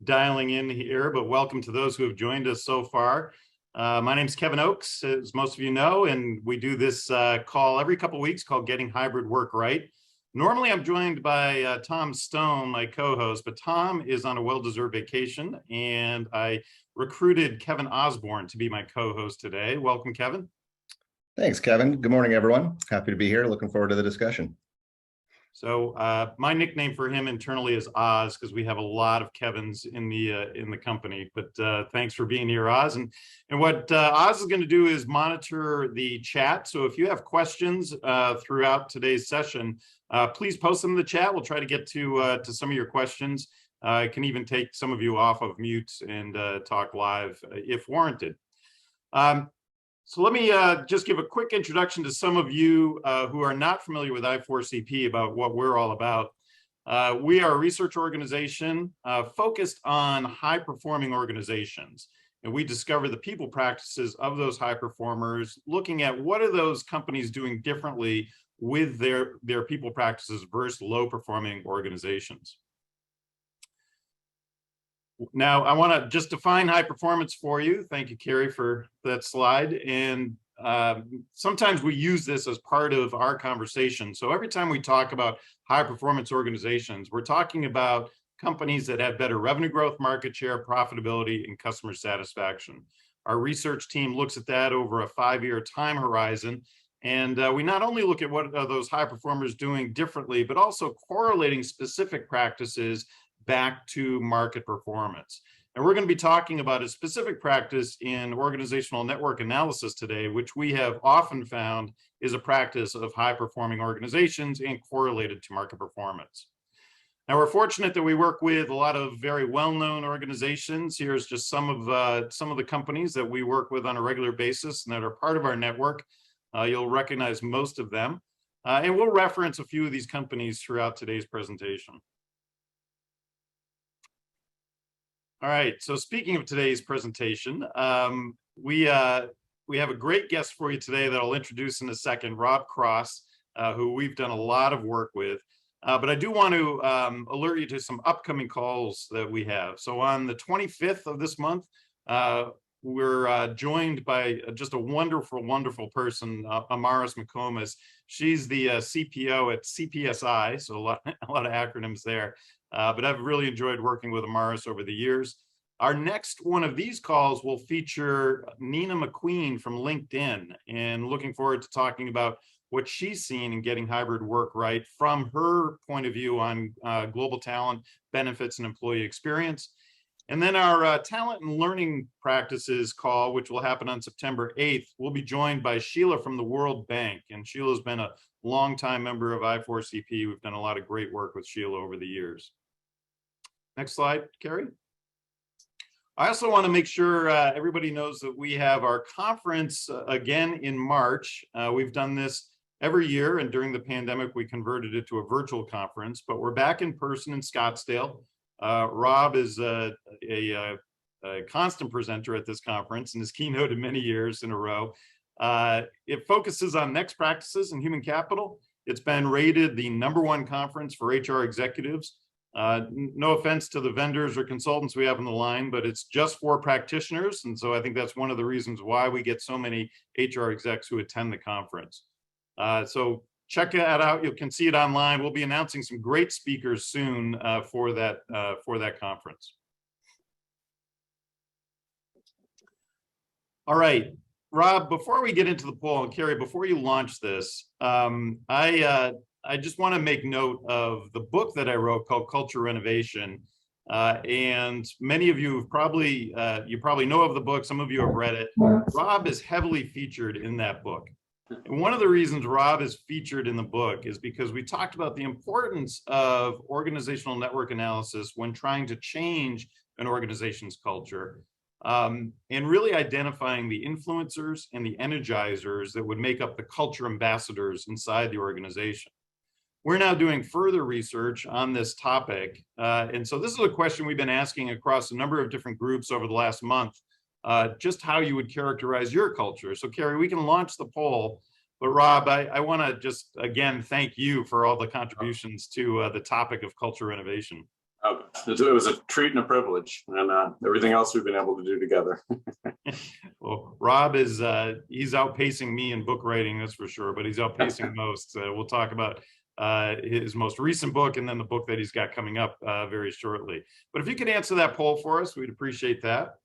dialing in here, but welcome to those who have joined us so far. My name is Kevin Oakes, as most of you know, and we do this call every couple of weeks called Getting Hybrid Work Right. Normally, I'm joined by Tom Stone, my co-host, but Tom is on a well-deserved vacation, and I recruited Kevin Osborne to be my co-host today. Welcome, Kevin. Thanks, Kevin. Good morning, everyone. Happy to be here. Looking forward to the discussion. So my nickname for him internally is Oz, because we have a lot of Kevins in the company. But thanks for being here, Oz. And what Oz is going to do is monitor the chat. So if you have questions throughout today's session, please post them in the chat. We'll try to get to some of your questions. I can even take some of you off of mute and talk live if warranted. So let me just give a quick introduction to some of you who are not familiar with I4CP about what we're all about. We are a research organization focused on high-performing organizations, and we discover the people practices of those high performers, looking at what are those companies doing differently with their people practices versus low-performing organizations. Now, I want to just define high performance for you. Thank you, Carrie, for that slide. And sometimes we use this as part of our conversation. So every time we talk about high performance organizations, we're talking about companies that have better revenue growth, market share, profitability, and customer satisfaction. Our research team looks at that over a 5-year time horizon. And we not only look at what are those high performers doing differently, but also correlating specific practices back to market performance. And we're going to be talking about a specific practice in organizational network analysis today, which we have often found is a practice of high performing organizations and correlated to market performance. Now, we're fortunate that we work with a lot of very well-known organizations. Here's just some of the companies that we work with on a regular basis and that are part of our network. You'll recognize most of them. And we'll reference a few of these companies throughout today's presentation. All right, so speaking of today's presentation, we have a great guest for you today that I'll introduce in a second, Rob Cross, who we've done a lot of work with. But I do want to alert you to some upcoming calls that we have. So on the 25th of this month, we're joined by just a wonderful, wonderful person, Amaris McComas. She's the CPO at CPSI, so a lot of acronyms there. But I've really enjoyed working with Amaris over the years. Our next one of these calls will feature Nina McQueen from LinkedIn, and looking forward to talking about what she's seen in getting hybrid work right from her point of view on global talent, benefits, and employee experience. And then our talent and learning practices call, which will happen on September 8th, we'll be joined by Sheila from the World Bank. And Sheila's been a longtime member of I4CP. We've done a lot of great work with Sheila over the years. Next slide, Carrie. I also want to make sure everybody knows that we have our conference again in March. We've done this every year, and during the pandemic, we converted it to a virtual conference, but we're back in person in Scottsdale. Rob is a constant presenter at this conference and has keynoted many years in a row. It focuses on next practices in human capital. It's been rated the #1 conference for HR executives. No offense to the vendors or consultants we have on the line, but it's just for practitioners. And so I think that's one of the reasons why we get so many HR execs who attend the conference. So check that out. You can see it online. We'll be announcing some great speakers soon for that conference. All right, Rob, before we get into the poll, and Carrie, before you launch this, I just want to make note of the book that I wrote called Culture Renovation. And many of you have probably know of the book. Some of you have read it. Rob is heavily featured in that book. And one of the reasons Rob is featured in the book is because we talked about the importance of organizational network analysis when trying to change an organization's culture, and really identifying the influencers and the energizers that would make up the culture ambassadors inside the organization. We're now doing further research on this topic. And so this is a question we've been asking across a number of different groups over the last month, just how you would characterize your culture. So Carrie, we can launch the poll, but Rob, I want to just, again, thank you for all the contributions to the topic of culture renovation. Oh, it was a treat and a privilege, and everything else we've been able to do together. Well, Rob is he's outpacing me in book writing, that's for sure, but he's outpacing most. We'll talk about his most recent book and then the book that he's got coming up very shortly. But if you could answer that poll for us, we'd appreciate that.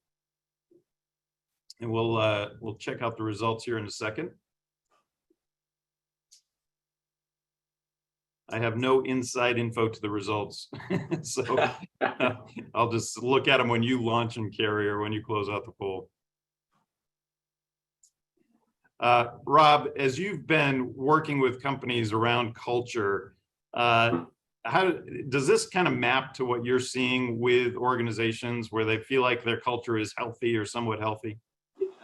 And we'll check out the results here in a second. I have no inside info to the results, so I'll just look at them when you launch them, Carrie, or when you close out the poll. Rob, as you've been working with companies around culture, how does this kind of map to what you're seeing with organizations where they feel like their culture is healthy or somewhat healthy?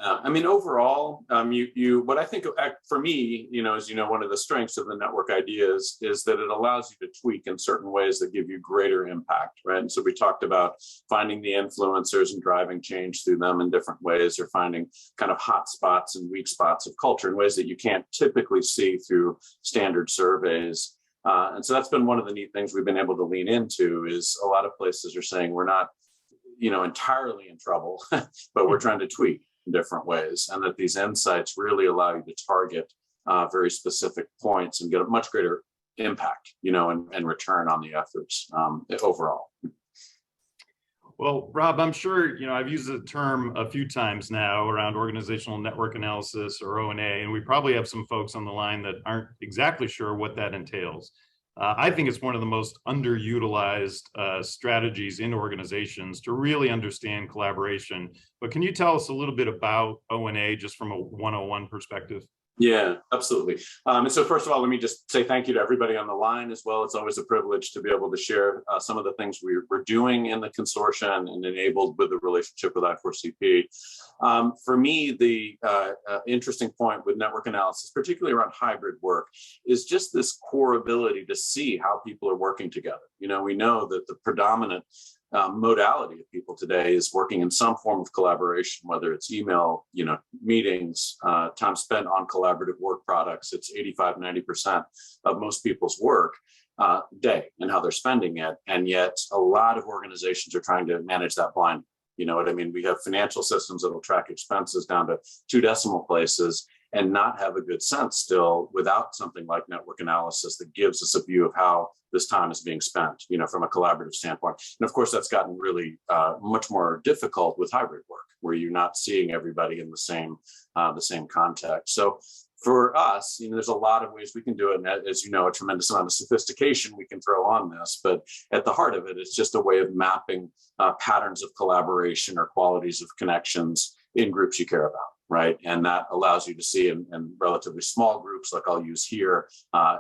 I mean, overall, what I think for me, as you know, one of the strengths of the network ideas is that it allows you to tweak in certain ways that give you greater impact, right? And so we talked about finding the influencers and driving change through them in different ways, or finding kind of hot spots and weak spots of culture in ways that you can't typically see through standard surveys. And so that's been one of the neat things we've been able to lean into. Is a lot of places are saying we're not, entirely in trouble, but we're trying to tweak in different ways, and that these insights really allow you to target very specific points and get a much greater impact, and return on the efforts overall. Well, Rob, I'm sure, I've used the term a few times now around organizational network analysis, or O&A, and we probably have some folks on the line that aren't exactly sure what that entails. I think it's one of the most underutilized strategies in organizations to really understand collaboration. But can you tell us a little bit about O&A just from a 101 perspective? Yeah, absolutely. And so first of all, let me just say thank you to everybody on the line as well. It's always a privilege to be able to share some of the things we're doing in the consortium and enabled with the relationship with I4CP. For me, the interesting point with network analysis, particularly around hybrid work, is just this core ability to see how people are working together. We know that the predominant modality of people today is working in some form of collaboration, whether it's email, meetings, time spent on collaborative work products. It's 85–90% of most people's work day and how they're spending it. And yet a lot of organizations are trying to manage that blind. You know what I mean? We have financial systems that will track expenses down to 2 decimal places and not have a good sense still without something like network analysis that gives us a view of how this time is being spent, from a collaborative standpoint. And of course, that's gotten really much more difficult with hybrid work, where you're not seeing everybody in the same context. So for us, there's a lot of ways we can do it. And as you know, a tremendous amount of sophistication we can throw on this. But at the heart of it, it's just a way of mapping patterns of collaboration or qualities of connections in groups you care about, right? And that allows you to see in relatively small groups, like I'll use here,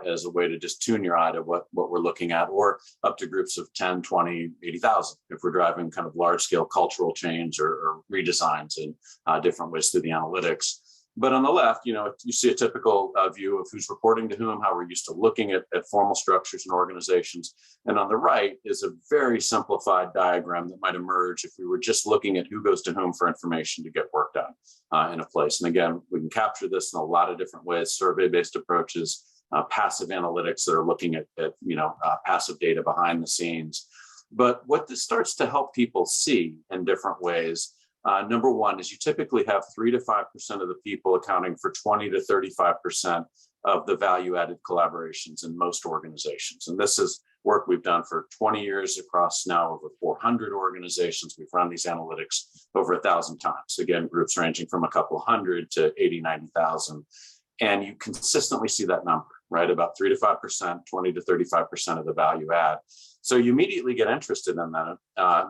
as a way to just tune your eye to what we're looking at, or up to groups of 10, 20, 80,000, if we're driving kind of large scale cultural change or redesigns in different ways through the analytics. But on the left, you see a typical view of who's reporting to whom, how we're used to looking at formal structures and organizations. And on the right is a very simplified diagram that might emerge if we were just looking at who goes to whom for information to get work done in a place. And again, we can capture this in a lot of different ways: survey-based approaches, passive analytics that are looking at passive data behind the scenes. But what this starts to help people see in different ways, number one, is you typically have 3 to 5% of the people accounting for 20 to 35% of the value-added collaborations in most organizations. And this is work we've done for 20 years across now over 400 organizations. We've run these analytics over 1,000 times. Again, groups ranging from a couple hundred to 80, 90,000. And you consistently see that number, right? About 3 to 5%, 20 to 35% of the value add. So you immediately get interested in that.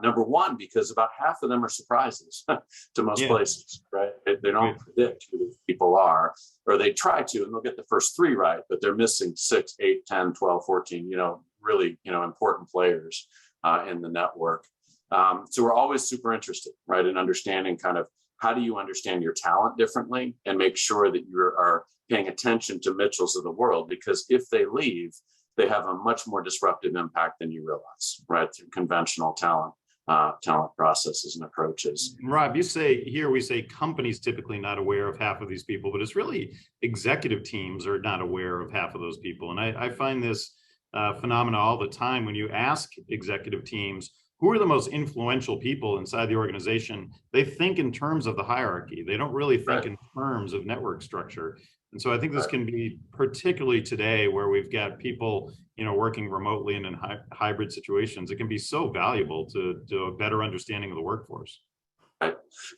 Number one, because about half of them are surprises to most places, right? They don't predict who the people are, or they try to, and they'll get the first 3 right, but they're missing 6, 8, 10, 12, 14, really, important players in the network. So we're always super interested, right, in understanding kind of how do you understand your talent differently and make sure that you are paying attention to Mitchells of the world, because if they leave, they have a much more disruptive impact than you realize, right, through conventional talent processes and approaches. Rob, we say companies typically not aware of half of these people, but it's really executive teams are not aware of half of those people. And I find this phenomena all the time. When you ask executive teams, who are the most influential people inside the organization, they think in terms of the hierarchy. They don't really think in terms of network structure. And so I think this can be particularly today where we've got people, working remotely and in hybrid situations. It can be so valuable to a better understanding of the workforce.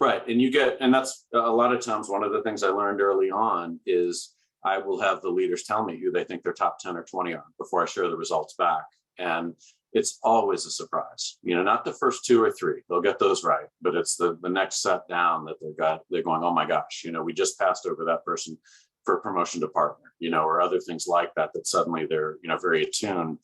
Right. And that's a lot of times one of the things I learned early on is I will have the leaders tell me who they think their top 10 or 20 are before I share the results back. And it's always a surprise, not the first 2 or 3, they'll get those right, but it's the next set down that they're going, oh my gosh, we just passed over that person for promotion to partner, or other things like that, that suddenly they're, very attuned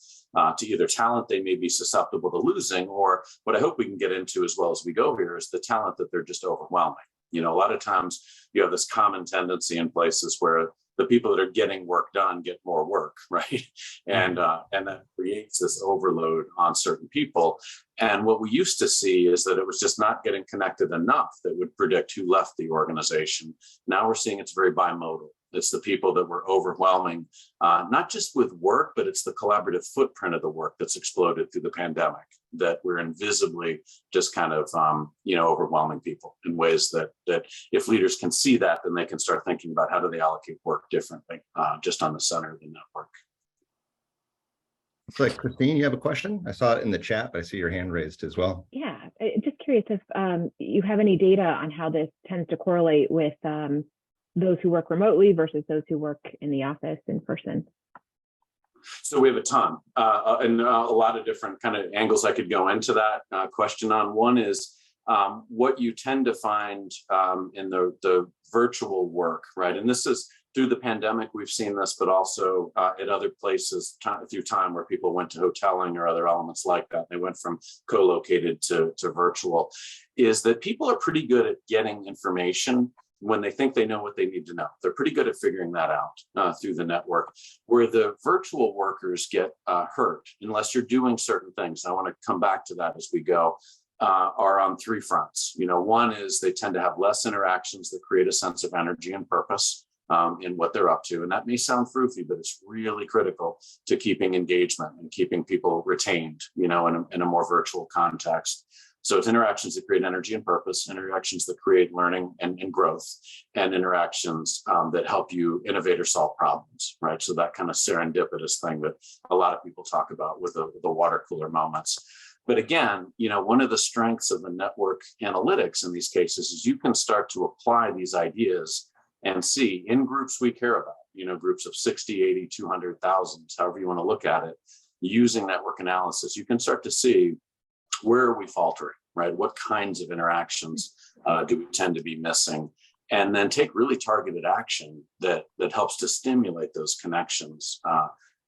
to either talent they may be susceptible to losing, or what I hope we can get into as well as we go here is the talent that they're just overwhelming. A lot of times you have this common tendency in places where the people that are getting work done get more work, right? And that creates this overload on certain people. And what we used to see is that it was just not getting connected enough that would predict who left the organization. Now we're seeing it's very bimodal. It's the people that were overwhelming, not just with work, but it's the collaborative footprint of the work that's exploded through the pandemic, that we're invisibly just kind of, overwhelming people in ways that if leaders can see that, then they can start thinking about how do they allocate work differently, just on the center of the network. Looks like Christine, you have a question? I saw it in the chat, but I see your hand raised as well. Yeah, just curious if you have any data on how this tends to correlate with those who work remotely versus those who work in the office in person. So we have a ton and a lot of different kind of angles I could go into that question on. One is what you tend to find in the virtual work, right? And this is through the pandemic, we've seen this, but also at other places through time where people went to hoteling or other elements like that. They went from co-located to virtual, is that people are pretty good at getting information when they think they know what they need to know. They're pretty good at figuring that out through the network. Where the virtual workers get hurt, unless you're doing certain things, I want to come back to that as we go, are on 3 fronts. One is they tend to have less interactions that create a sense of energy and purpose in what they're up to. And that may sound froofy, but it's really critical to keeping engagement and keeping people retained, in a more virtual context. So it's interactions that create energy and purpose, interactions that create learning and growth, and interactions that help you innovate or solve problems, right? So that kind of serendipitous thing that a lot of people talk about with the water cooler moments. But again, one of the strengths of the network analytics in these cases is you can start to apply these ideas and see in groups we care about, groups of 60, 80, 200,000, however you want to look at it, using network analysis, you can start to see where are we faltering, right? What kinds of interactions do we tend to be missing? And then take really targeted action that helps to stimulate those connections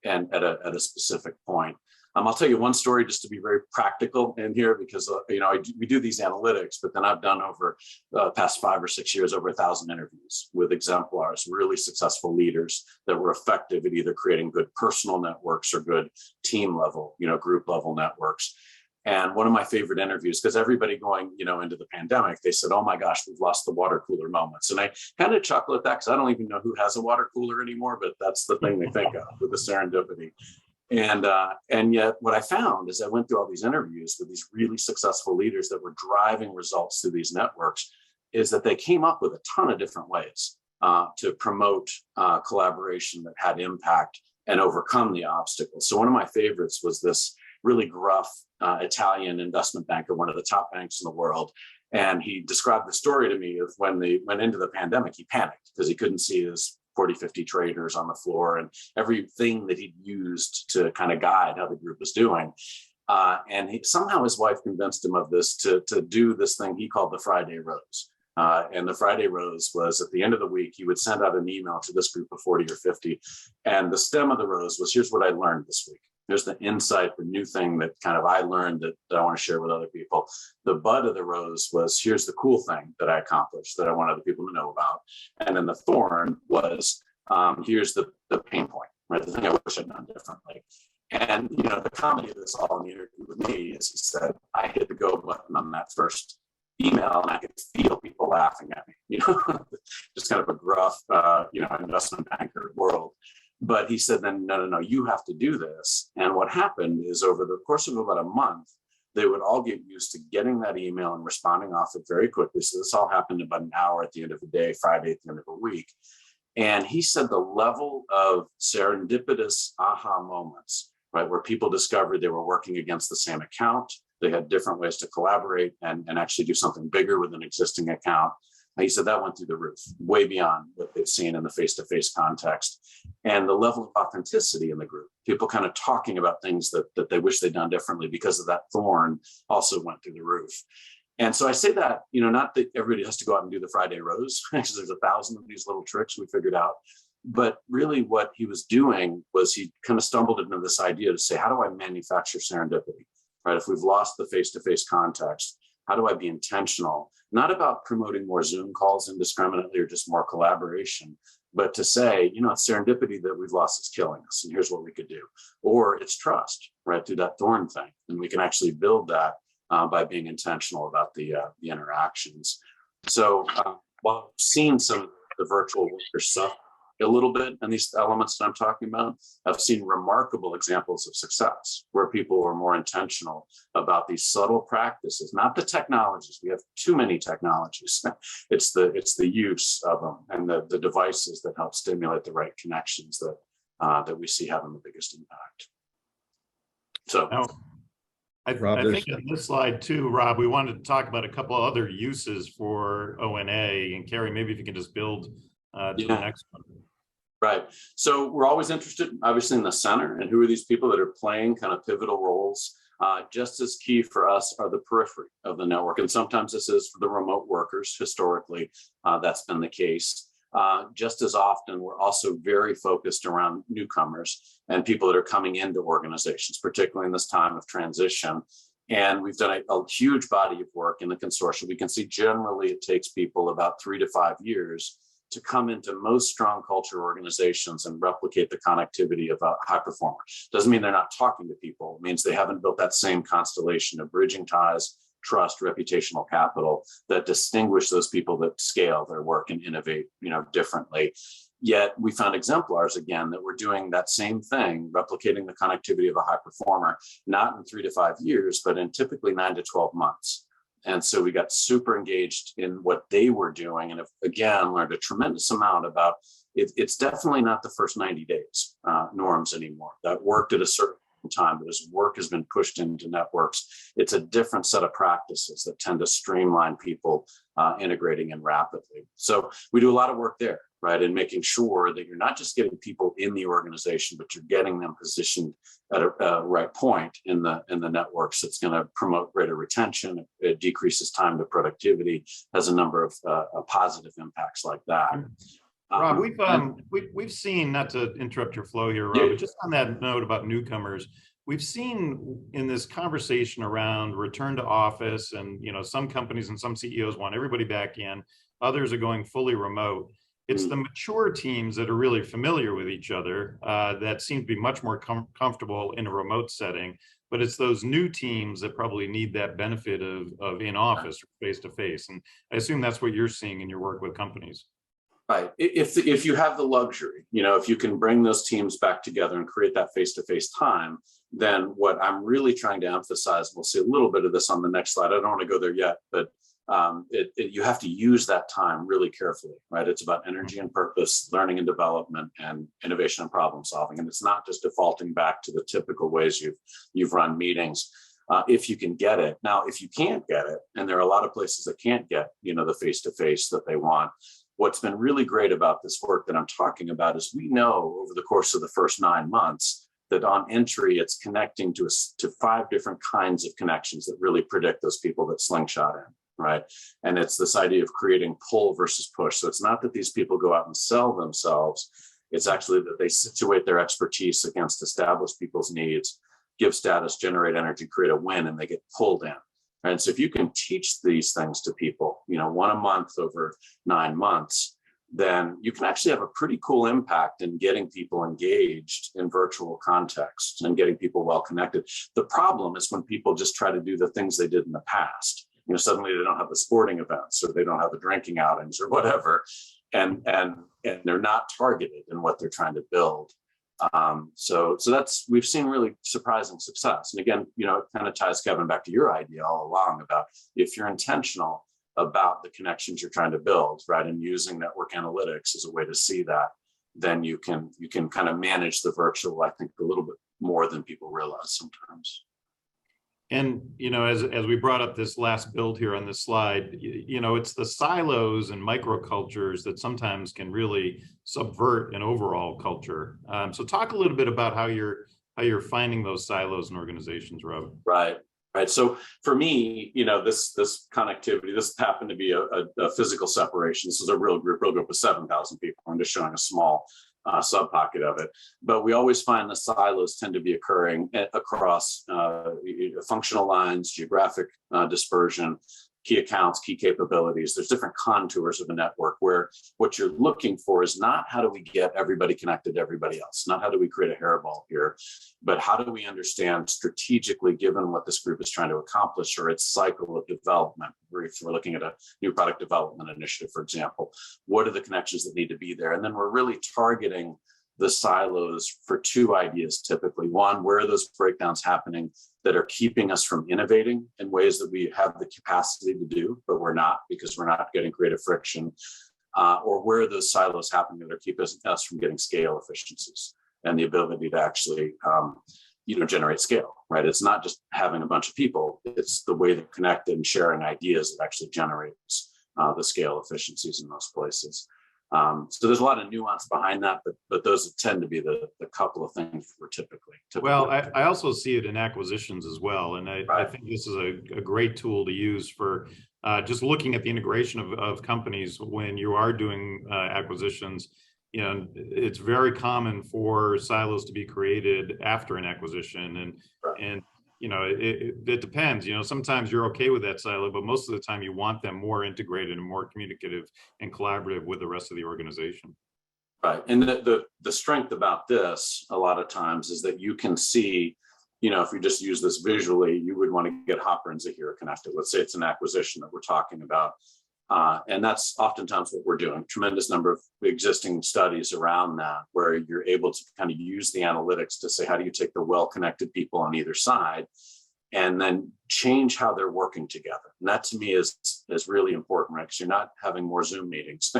and at a specific point. I'll tell you one story just to be very practical in here because, we do these analytics, but then I've done over the past 5 or 6 years, over 1,000 interviews with exemplars, really successful leaders that were effective at either creating good personal networks or good team level, group level networks. And one of my favorite interviews, because everybody going, into the pandemic, they said, oh my gosh, we've lost the water cooler moments. And I kind of chuckle at that because I don't even know who has a water cooler anymore, but that's the thing they think of with the serendipity. And yet what I found is I went through all these interviews with these really successful leaders that were driving results through these networks, is that they came up with a ton of different ways to promote collaboration that had impact and overcome the obstacles. So one of my favorites was this really gruff Italian investment banker, one of the top banks in the world. And he described the story to me of when they went into the pandemic, he panicked because he couldn't see his 40, 50 traders on the floor and everything that he'd used to kind of guide how the group was doing. And somehow his wife convinced him of this to do this thing he called the Friday Rose. And the Friday Rose was at the end of the week, he would send out an email to this group of 40 or 50. And the stem of the rose was, here's what I learned this week. Here's the insight, the new thing that kind of I learned that I want to share with other people. The bud of the rose was, here's the cool thing that I accomplished that I want other people to know about. And then the thorn was, here's the pain point, right? The thing I wish I'd done differently. And, the comedy of this all in the interview with me is he said, I hit the go button on that first email and I could feel people laughing at me, just kind of a gruff, investment banker world. But he said, then no, you have to do this. And what happened is over the course of about a month, they would all get used to getting that email and responding off it very quickly. So this all happened about an hour at the end of the day, Friday at the end of the week. And he said the level of serendipitous aha moments, right, where people discovered they were working against the same account, they had different ways to collaborate and actually do something bigger with an existing account. He said that went through the roof, way beyond what they've seen in the face-to-face context. And the level of authenticity in the group, people kind of talking about things that they wish they'd done differently because of that thorn, also went through the roof. And so I say that, not that everybody has to go out and do the Friday rows, because there's 1,000 of these little tricks we figured out. But really what he was doing was he kind of stumbled into this idea to say, how do I manufacture serendipity, right? If we've lost the face-to-face context, how do I be intentional? Not about promoting more Zoom calls indiscriminately or just more collaboration, but to say, it's serendipity that we've lost is killing us, and here's what we could do. Or it's trust, right, through that thorn thing. And we can actually build that by being intentional about the interactions. So while I've seen some of the virtual workers suffer a little bit and these elements that I'm talking about, I've seen remarkable examples of success where people were more intentional about these subtle practices, not the technologies. We have too many technologies. It's the use of them and the devices that help stimulate the right connections that we see having the biggest impact. So Now, I Rob, think on this slide too, Rob, we wanted to talk about a couple of other uses for ONA, and Carrie, maybe if you can just build to the next one. Right. So we're always interested, obviously, in the center and who are these people that are playing kind of pivotal roles. Just as key for us are the periphery of the network. And sometimes this is for the remote workers. Historically, that's been the case. Just as often, we're also very focused around newcomers and people that are coming into organizations, particularly in this time of transition. And we've done a huge body of work in the consortium. We can see generally it takes people about 3 to 5 years to come into most strong culture organizations and replicate the connectivity of a high performer. Doesn't mean they're not talking to people. It means they haven't built that same constellation of bridging ties, trust, reputational capital that distinguish those people that scale their work and innovate, differently. Yet we found exemplars again that we're doing that same thing, replicating the connectivity of a high performer, not in 3 to 5 years, but in typically 9 to 12 months. And so we got super engaged in what they were doing, and have, again, learned a tremendous amount about it. It's definitely not the first 90 days norms anymore. That worked at a certain time, but as work has been pushed into networks, it's a different set of practices that tend to streamline people integrating in rapidly. So we do a lot of work there, right? And making sure that you're not just getting people in the organization, but you're getting them positioned at a right point in the networks. That's going to promote greater retention. It decreases time to productivity, has a number of positive impacts like that. Rob, we've seen, not to interrupt your flow here, Rob, but just on that note about newcomers, we've seen in this conversation around return to office, and some companies and some CEOs want everybody back in, others are going fully remote. It's the mature teams that are really familiar with each other that seem to be much more comfortable in a remote setting, but it's those new teams that probably need that benefit of in-office or face-to-face. And I assume that's what you're seeing in your work with companies. Right. If you have the luxury, if you can bring those teams back together and create that face-to-face time, then what I'm really trying to emphasize, we'll see a little bit of this on the next slide. I don't want to go there yet, but you have to use that time really carefully, right? It's about energy and purpose, learning and development, and innovation and problem solving. And it's not just defaulting back to the typical ways you've run meetings. If you can get it. Now, if you can't get it, and there are a lot of places that can't get, the face-to-face that they want, what's been really great about this work that I'm talking about is we know over the course of the first 9 months that on entry, it's connecting to 5 different kinds of connections that really predict those people that slingshot in, right? And it's this idea of creating pull versus push. So it's not that these people go out and sell themselves. It's actually that they situate their expertise against established people's needs, give status, generate energy, create a win, and they get pulled in. And so if you can teach these things to people, 1 a month over 9 months, then you can actually have a pretty cool impact in getting people engaged in virtual contexts and getting people well connected. The problem is when people just try to do the things they did in the past. Suddenly they don't have the sporting events, or they don't have the drinking outings or whatever, and they're not targeted in what they're trying to build. So that's, we've seen really surprising success. And again, it kind of ties, Kevin, back to your idea all along about if you're intentional about the connections you're trying to build, right, and using network analytics as a way to see that, then you can kind of manage the virtual, I think, a little bit more than people realize sometimes. And, as we brought up this last build here on this slide, it's the silos and microcultures that sometimes can really subvert an overall culture. So talk a little bit about how you're finding those silos in organizations, Rob. Right. So for me, this connectivity, this happened to be a physical separation. This is a real group of 7,000 people. I'm just showing a small sub pocket of it, but we always find the silos tend to be occurring across functional lines, geographic dispersion, key accounts, key capabilities. There's different contours of a network where what you're looking for is not how do we get everybody connected to everybody else, not how do we create a hairball here, but how do we understand strategically, given what this group is trying to accomplish or its cycle of development. If we're looking at a new product development initiative, for example, what are the connections that need to be there? And then we're really targeting the silos for two ideas typically. One, where are those breakdowns happening that are keeping us from innovating in ways that we have the capacity to do, but we're not because we're not getting creative friction, or where are those silos happening that are keeping us from getting scale efficiencies and the ability to actually generate scale, right? It's not just having a bunch of people, it's the way they're connected and sharing ideas that actually generates the scale efficiencies in those places. So there's a lot of nuance behind that, but those tend to be the couple of things we're typically. Well, I also see it in acquisitions as well. And I think this is a great tool to use for just looking at the integration of companies when you are doing acquisitions. It's very common for silos to be created after an acquisition. And it depends. Sometimes you're okay with that silo, but most of the time you want them more integrated and more communicative and collaborative with the rest of the organization. Right. And the strength about this a lot of times is that you can see, if you just use this visually, you would want to get Hopper and Zahira connected. Let's say it's an acquisition that we're talking about. And that's oftentimes what we're doing. Tremendous number of existing studies around that, where you're able to kind of use the analytics to say, how do you take the well-connected people on either side and then change how they're working together? And that to me is really important, right? Because you're not having more Zoom meetings.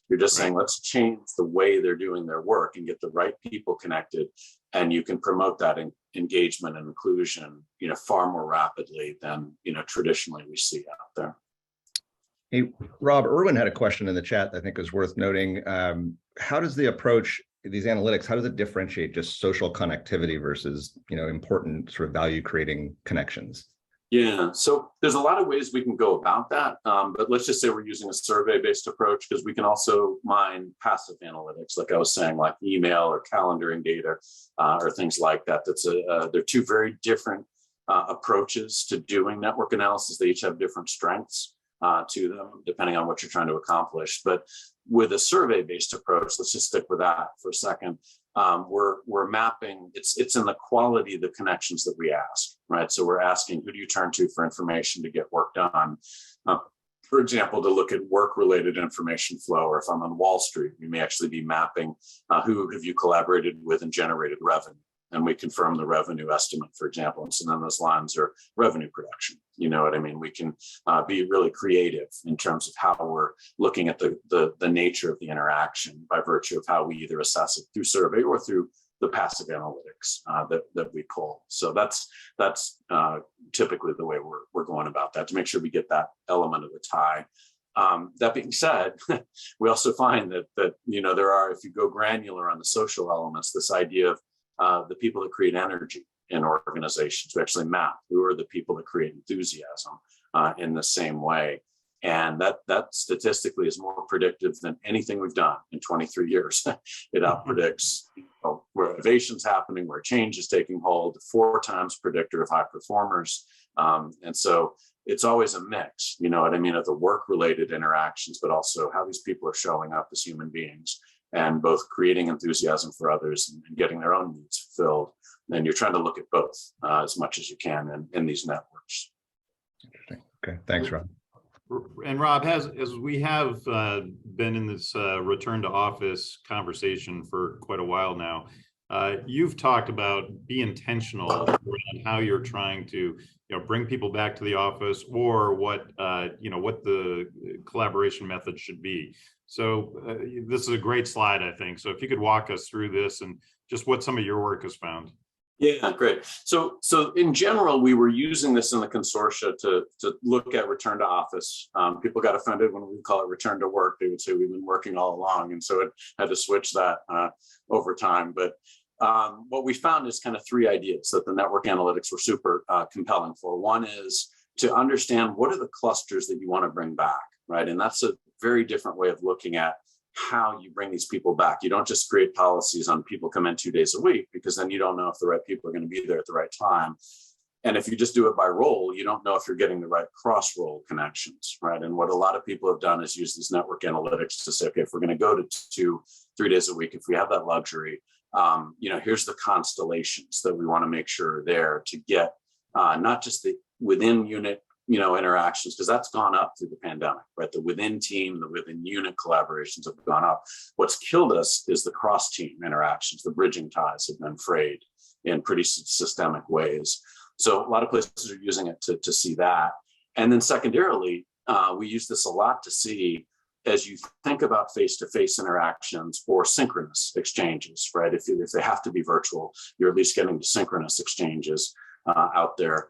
You're just saying, let's change the way they're doing their work and get the right people connected. And you can promote that engagement and inclusion, far more rapidly than, traditionally we see out there. Hey, Rob, Erwin had a question in the chat that I think is worth noting. How does the approach, these analytics, how does it differentiate just social connectivity versus, important sort of value creating connections? Yeah, so there's a lot of ways we can go about that. But let's just say we're using a survey-based approach, because we can also mine passive analytics, like I was saying, like email or calendaring data or things like that. They're two very different approaches to doing network analysis. They each have different strengths to them, depending on what you're trying to accomplish. But with a survey-based approach, let's just stick with that for a second. We're mapping, it's in the quality of the connections that we ask, right? So we're asking, who do you turn to for information to get work done? For example, to look at work-related information flow, or if I'm on Wall Street, we may actually be mapping who have you collaborated with and generated revenue. And we confirm the revenue estimate, for example. And so then those lines are revenue production. You know what I mean? We can be really creative in terms of how we're looking at the nature of the interaction by virtue of how we either assess it through survey or through the passive analytics that we pull. So that's typically the way we're going about that, to make sure we get that element of the tie. That being said, we also find that there are, if you go granular on the social elements, this idea of the people that create energy in organizations. We actually map who are the people that create enthusiasm in the same way. And that statistically is more predictive than anything we've done in 23 years. It outpredicts where innovation's happening, where change is taking hold, 4 times predictor of high performers. And so it's always a mix, you know what I mean, of the work-related interactions, but also how these people are showing up as human beings, and both creating enthusiasm for others and getting their own needs fulfilled. And you're trying to look at both as much as you can in these networks. Interesting. Okay, thanks, Rob. And Rob, as we have been in this return to office conversation for quite a while now, You've talked about be intentional around how you're trying to, bring people back to the office, or what the collaboration method should be. So this is a great slide, I think. So if you could walk us through this and just what some of your work has found. Yeah, great. So in general, we were using this in the consortia to look at return to office. People got offended when we call it return to work. They would say we've been working all along, and so it had to switch that over time. But what we found is kind of three ideas that the network analytics were super compelling for. One is to understand what are the clusters that you want to bring back, right? And that's a very different way of looking at how you bring these people back. You don't just create policies on people come in 2 days a week, because then you don't know if the right people are going to be there at the right time. And if you just do it by role, you don't know if you're getting the right cross-role connections, right? And what a lot of people have done is use these network analytics to say, okay, if we're going to go to 3 days a week, if we have that luxury, here's the constellations that we want to make sure are there to get not just the within unit interactions, because that's gone up through the pandemic, right? The within team, the within unit collaborations have gone up. What's killed us is the cross team interactions. The bridging ties have been frayed in pretty systemic ways. So a lot of places are using it to see that. And then secondarily, we use this a lot to see, as you think about face-to-face interactions or synchronous exchanges, right? If they have to be virtual, you're at least getting synchronous exchanges out there.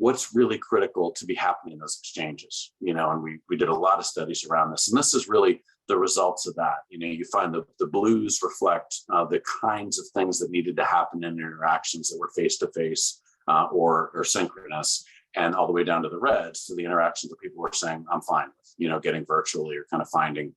What's really critical to be happening in those exchanges, and we did a lot of studies around this, and this is really the results of that. You find the blues reflect the kinds of things that needed to happen in interactions that were face-to-face or synchronous, and all the way down to the reds, to the interactions that people were saying, I'm fine with, getting virtually or kind of finding,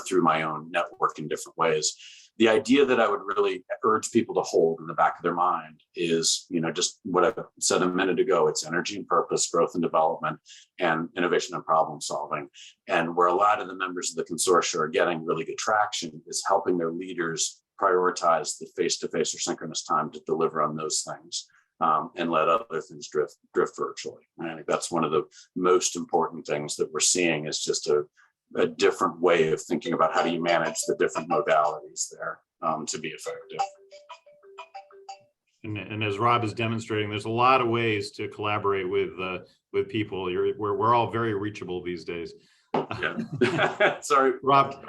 through my own network in different ways. The idea that I would really urge people to hold in the back of their mind is, just what I said a minute ago, it's energy and purpose, growth and development, and innovation and problem solving. And where a lot of the members of the consortia are getting really good traction is helping their leaders prioritize the face-to-face or synchronous time to deliver on those things, and let other things drift virtually. And I think that's one of the most important things that we're seeing, is just a different way of thinking about how do you manage the different modalities there to be effective. And as Rob is demonstrating, there's a lot of ways to collaborate with people. We're all very reachable these days. Yeah. Sorry, Rob.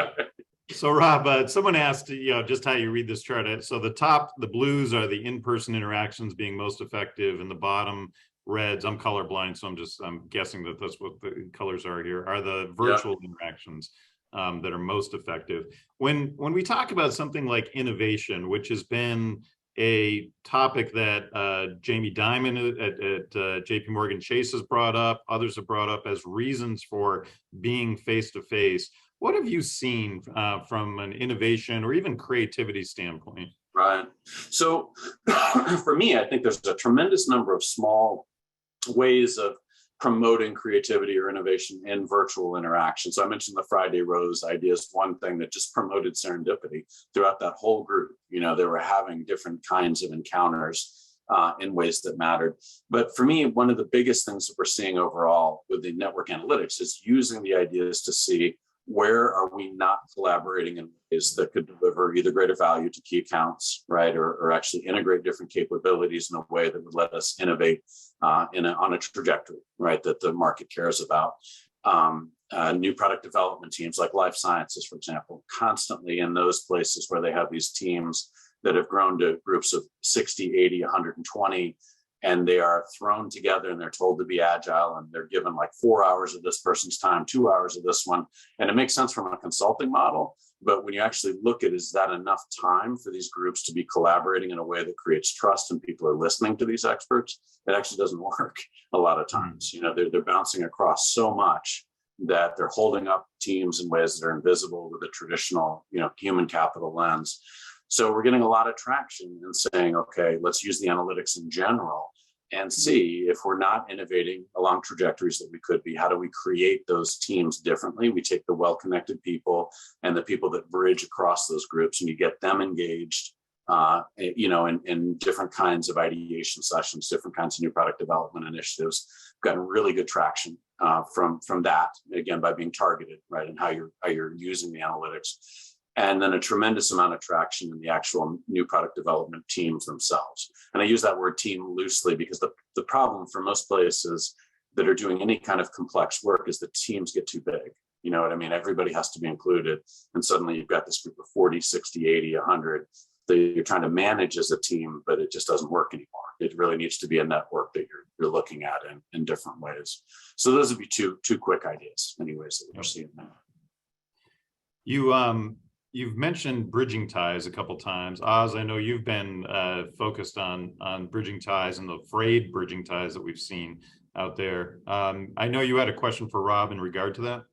So Rob, someone asked, just how you read this chart. So the blues are the in-person interactions being most effective, and the bottom reds, I'm colorblind, so I'm guessing that that's what the colors are here, are the virtual interactions that are most effective. When we talk about something like innovation, which has been a topic that Jamie Dimon at JP Morgan Chase has brought up, others have brought up as reasons for being face-to-face, what have you seen from an innovation or even creativity standpoint? Right. So for me, I think there's a tremendous number of small ways of promoting creativity or innovation in virtual interaction. So I mentioned the Friday Rose idea is one thing that just promoted serendipity throughout that whole group. They were having different kinds of encounters in ways that mattered. But for me, one of the biggest things that we're seeing overall with the network analytics is using the ideas to see where are we not collaborating in ways that could deliver either greater value to key accounts, right, or actually integrate different capabilities in a way that would let us innovate on a trajectory, right, that the market cares about. New product development teams like life sciences, for example, constantly in those places where they have these teams that have grown to groups of 60, 80, 120, and they are thrown together and they're told to be agile, and they're given like 4 hours of this person's time, 2 hours of this one. And it makes sense from a consulting model, but when you actually look at, is that enough time for these groups to be collaborating in a way that creates trust and people are listening to these experts? It actually doesn't work a lot of times. They're bouncing across so much that they're holding up teams in ways that are invisible with a traditional, human capital lens. So we're getting a lot of traction in saying, okay, let's use the analytics in general and see if we're not innovating along trajectories that we could be. How do we create those teams differently? We take the well-connected people and the people that bridge across those groups, and you get them engaged, in different kinds of ideation sessions, different kinds of new product development initiatives. We've gotten really good traction from that, again, by being targeted, right, and how you're using the analytics. and then a tremendous amount of traction in the actual new product development teams themselves. And I use that word team loosely because the problem for most places that are doing any kind of complex work is the teams get too big. You know what I mean? Everybody has to be included. And suddenly you've got this group of 40, 60, 80, 100 that you're trying to manage as a team, but it just doesn't work anymore. It really needs to be a network that you're looking at in different ways. So those would be two quick ideas, anyways, that we're seeing now. You've mentioned bridging ties a couple times. Oz, I know you've been focused on bridging ties and the frayed bridging ties that we've seen out there. I know you had a question for Rob in regard to that.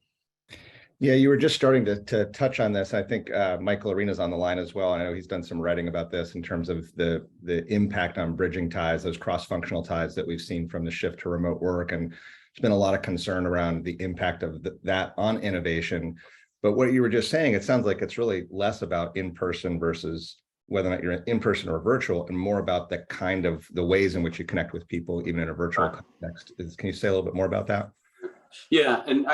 Yeah, you were just starting to touch on this. I think Michael Arena's on the line as well. I know he's done some writing about this in terms of the impact on bridging ties, those cross-functional ties that we've seen from the shift to remote work. And there's been a lot of concern around the impact of that on innovation. But what you were just saying, it sounds like it's really less about in-person versus whether or not you're in person or virtual, and more about the ways in which you connect with people, even in a virtual context. Can you say a little bit more about that? Yeah, and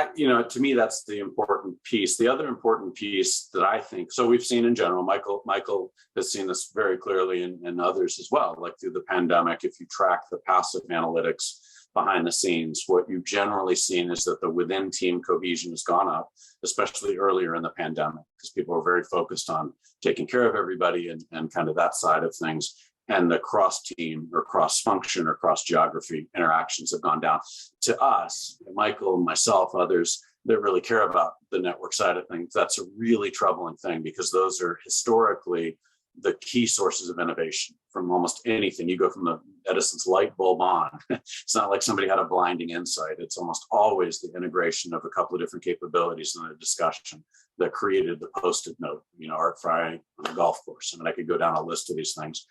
to me, that's the important piece. The other important piece that I think, so we've seen in general, Michael has seen this very clearly, and others as well, like through the pandemic. If you track the passive analytics behind the scenes, what you've generally seen is that the within team cohesion has gone up, especially earlier in the pandemic, because people are very focused on taking care of everybody and kind of that side of things. And the cross team or cross function or cross geography interactions have gone down. To us, Michael, myself, others that really care about the network side of things, that's a really troubling thing, because those are historically the key sources of innovation from almost anything. You go from the Edison's light bulb on. It's not like somebody had a blinding insight. It's almost always the integration of a couple of different capabilities in a discussion that created the Post-it note, Art Fry on a golf course. I mean, I could go down a list of these things.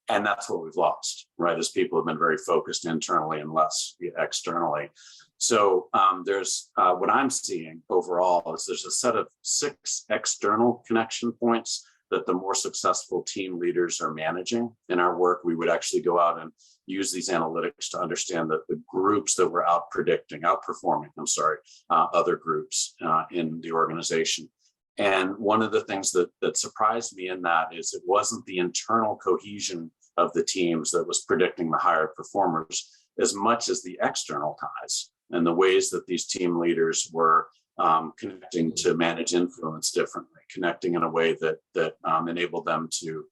And that's what we've lost, right? As people have been very focused internally and less externally. So there's what I'm seeing overall is there's a set of 6 external connection points that the more successful team leaders are managing. In our work, we would actually go out and use these analytics to understand that the groups that were outperforming, other groups in the organization. And one of the things that surprised me in that is it wasn't the internal cohesion of the teams that was predicting the higher performers as much as the external ties and the ways that these team leaders were connecting to manage influence differently, connecting in a way that enabled them to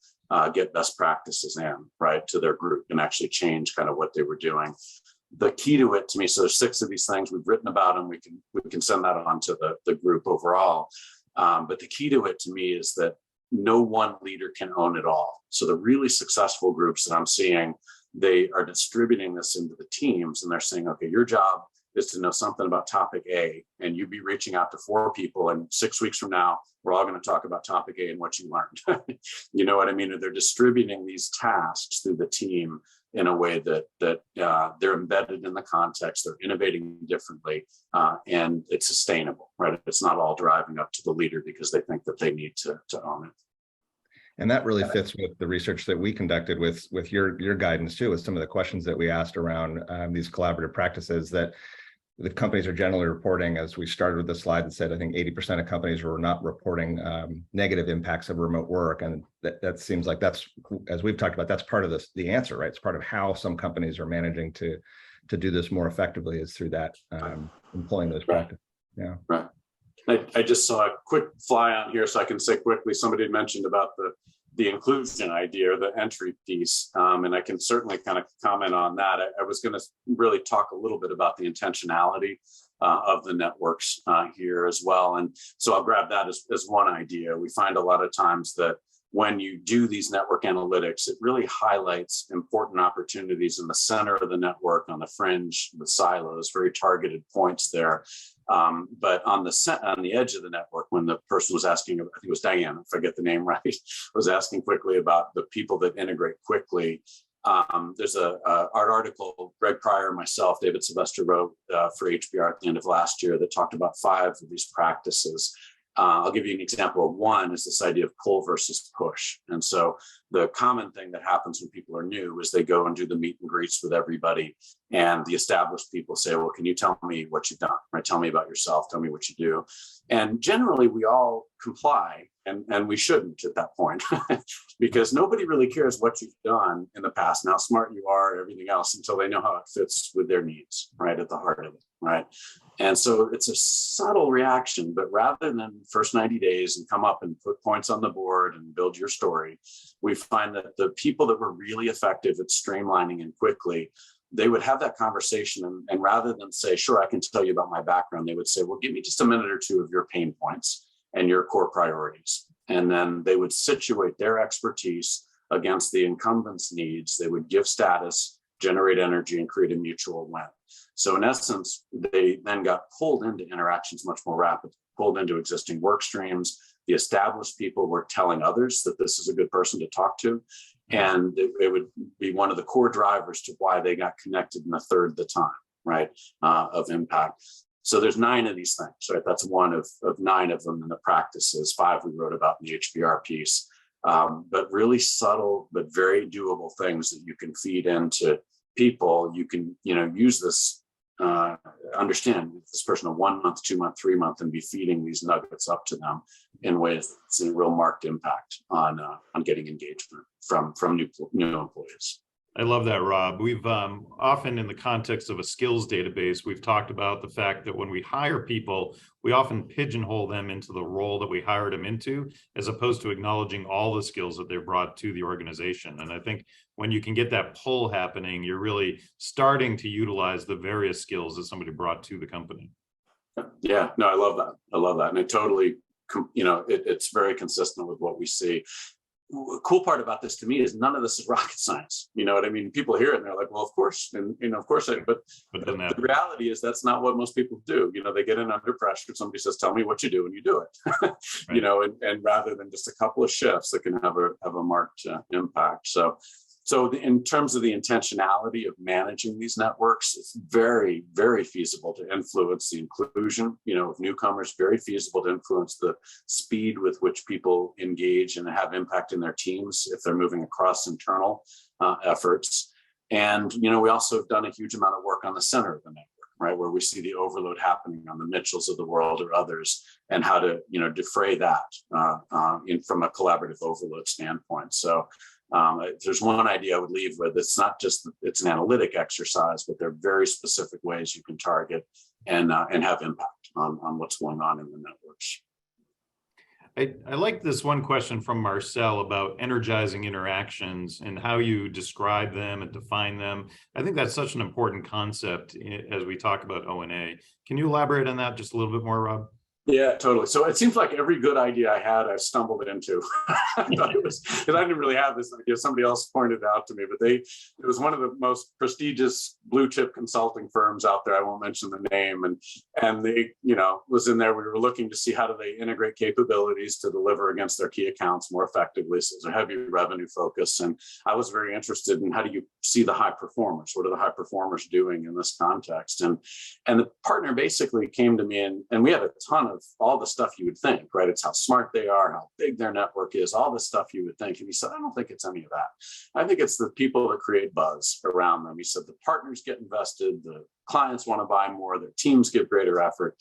get best practices to their group and actually change kind of what they were doing. The key to it to me, so there's 6 of these things we've written about, and we can send that on to the group overall. But the key to it to me is that no one leader can own it all. So the really successful groups that I'm seeing, they are distributing this into the teams, and they're saying, okay, your job is to know something about topic A, and you'd be reaching out to 4 people, and 6 weeks from now, we're all going to talk about topic A and what you learned. You know what I mean? And they're distributing these tasks through the team in a way that they're embedded in the context, they're innovating differently, and it's sustainable, right? It's not all driving up to the leader because they think that they need to own it. And that really fits with the research that we conducted with your guidance too, with some of the questions that we asked around these collaborative practices that the companies are generally reporting. As we started with the slide and said, I think 80% of companies were not reporting negative impacts of remote work. And that seems like that's, as we've talked about, that's part of the answer, right? It's part of how some companies are managing to do this more effectively is through that, employing those practices. Yeah. Right. I just saw a quick fly on here, so I can say quickly, somebody had mentioned about the inclusion idea or the entry piece, and I can certainly kind of comment on that. I was going to really talk a little bit about the intentionality of the networks here as well. And so I'll grab that as one idea. We find a lot of times that when you do these network analytics, it really highlights important opportunities in the center of the network, on the fringe, the silos, very targeted points there. But on the edge of the network, when the person was asking, I think it was Diane, if I get the name right, was asking quickly about the people that integrate quickly. There's an article Greg Pryor, myself, David Sylvester wrote for HBR at the end of last year that talked about 5 of these practices. I'll give you an example of one is this idea of pull versus push. And so the common thing that happens when people are new is they go and do the meet and greets with everybody. And the established people say, well, can you tell me what you've done? Right? Tell me about yourself. Tell me what you do. And generally we all comply, and we shouldn't at that point because nobody really cares what you've done in the past and how smart you are, everything else, until they know how it fits with their needs, right? At the heart of it, right? And so it's a subtle reaction, but rather than first 90 days and come up and put points on the board and build your story, we find that the people that were really effective at streamlining and quickly, they would have that conversation, and rather than say, sure, I can tell you about my background, they would say, well, give me just a minute or two of your pain points and your core priorities. And then they would situate their expertise against the incumbent's needs. They would give status, generate energy, and create a mutual win. So in essence, they then got pulled into interactions much more rapidly, pulled into existing work streams. The established people were telling others that this is a good person to talk to. And it would be one of the core drivers to why they got connected in a third the time, right, of impact. So there's 9 of these things, right? That's one of 9 of them in the practices. 5 we wrote about in the HBR piece, but really subtle, but very doable things that you can feed into people. You can, use this, understand this person a 1 month, 2 month, 3 month, and be feeding these nuggets up to them in ways that's a real marked impact on getting engagement from new employees. I love that, Rob. We've often in the context of a skills database, we've talked about the fact that when we hire people, we often pigeonhole them into the role that we hired them into, as opposed to acknowledging all the skills that they've brought to the organization. And I think when you can get that pull happening, you're really starting to utilize the various skills that somebody brought to the company. Yeah, no, I love that. I love that. And it totally, it's very consistent with what we see. The cool part about this to me is none of this is rocket science. You know what I mean? People hear it and they're like, well, of course. And, of course, but the reality is that's not what most people do. They get in under pressure. Somebody says, tell me what you do, and you do it, right. And rather than just a couple of shifts that can have a marked impact. So in terms of the intentionality of managing these networks, it's very, very feasible to influence the inclusion, of newcomers, very feasible to influence the speed with which people engage and have impact in their teams if they're moving across internal efforts. And, we also have done a huge amount of work on the center of the network, right, where we see the overload happening on the Mitchells of the world or others, and how to, defray that from a collaborative overload standpoint. So there's one idea I would leave with. It's not just, it's an analytic exercise, but there are very specific ways you can target and have impact on what's going on in the networks. I like this one question from Marcel about energizing interactions and how you describe them and define them. I think that's such an important concept as we talk about O&A. Can you elaborate on that just a little bit more, Rob? Yeah, totally. So it seems like every good idea I had, I stumbled into. I thought it was, because I didn't really have this idea. Somebody else pointed it out to me, but it was one of the most prestigious blue chip consulting firms out there. I won't mention the name, and they, was in there. We were looking to see how do they integrate capabilities to deliver against their key accounts more effectively. So it's a heavy revenue focus, and I was very interested in how do you see the high performers? What are the high performers doing in this context? And the partner basically came to me, and we had a ton of all the stuff you would think, right? It's how smart they are, how big their network is, all the stuff you would think. And he said, I don't think it's any of that. I think it's the people that create buzz around them. He said, the partners get invested, the clients want to buy more, their teams give greater effort.